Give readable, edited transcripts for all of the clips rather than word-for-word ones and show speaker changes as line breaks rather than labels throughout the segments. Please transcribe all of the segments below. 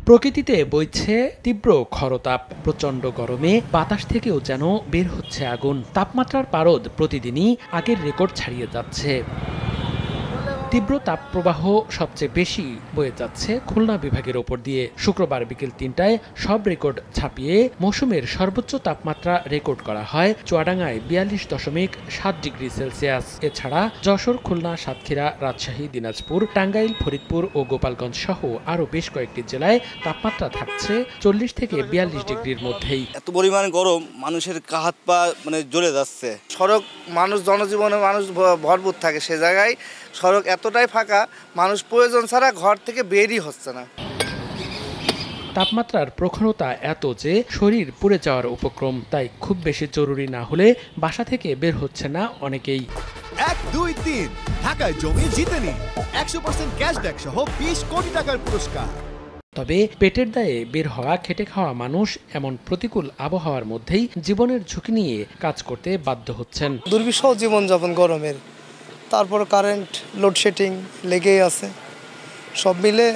প্রকৃতিতে বইছে তীব্র খরতাপ। প্রচণ্ড গরমে বাতাস থেকেও যেন বের হচ্ছে আগুন। তাপমাত্রার পারদ প্রতিদিনই আগের রেকর্ড ছাড়িয়ে যাচ্ছে। তীব্র তাপপ্রবাহ সবচেয়ে বেশি বয়ে যাচ্ছে খুলনা বিভাগের ওপর দিয়ে। শুক্রবার বিকেল ৩টায় সব রেকর্ড ছাপিয়ে মৌসুমের সর্বোচ্চ তাপমাত্রা রেকর্ড করা হয় চুয়াডাঙ্গায় ৪২.৭ ডিগ্রি সেলসিয়াস। এছাড়া যশোর, খুলনা, সাতক্ষীরা, রাজশাহী, দিনাজপুর, টাঙ্গাইল, ফরিদপুর ও গোপালগঞ্জ সহ আরও বেশ কয়েকটি জেলায় তাপমাত্রা থাকছে ৪০ থেকে ৪২ ডিগ্রির মধ্যেই।
এত পরিমাণ গরম, মানুষের হাত পা জ্বলে যাচ্ছে।
সড়ক মানুষ জনজীবনে মানুষ ভরপুর থাকে, সে জায়গায় সড়ক এতটাই ফাঁকা, মানুষ প্রয়োজন ছাড়া ঘর থেকে বেরই হচ্ছে না।
তাপমাত্রার প্রখরতা এত যে শরীর পুড়ে যাওয়ার উপক্রম। তাই খুব বেশি জরুরি না হলে বাসা থেকে বের হচ্ছে না অনেকেই।
১, ২, ৩ ঢাকায় জমি জিতে নিন ১০০% ক্যাশব্যাক সহ ২০ কোটি টাকার পুরস্কার।
তবে পেটের দায়ে বের হওয়া, খেটে খাওয়া মানুষ এমন প্রতিকূল আবহাওয়ার মধ্যেই জীবনের ঝুঁকি নিয়ে কাজ করতে বাধ্য হচ্ছেন।
দুর্বিষহ জীবনযাপন গরমের, তারপর কারেন্ট লোডশেডিং লেগেই আছে, সব মিলে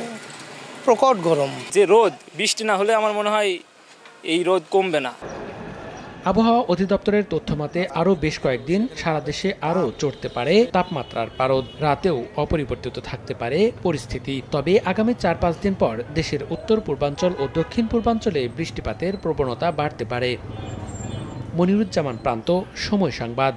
প্রকট গরম।
যে রোদ, বৃষ্টি না হলে আমার মনে হয় এই রোদ কমবে না।
আবহাওয়া অধিদপ্তরের তথ্যমতে আরও বেশ কয়েকদিন সারা দেশে আরও চড়তে পারে তাপমাত্রার পারদ। রাতেও অপরিবর্তিত থাকতে পারে পরিস্থিতি। তবে আগামী ৪-৫ দিন পর দেশের উত্তর পূর্বাঞ্চল ও দক্ষিণ পূর্বাঞ্চলে বৃষ্টিপাতের প্রবণতা বাড়তে পারে। মনিরুজ্জামান প্রান্ত, সময় সংবাদ।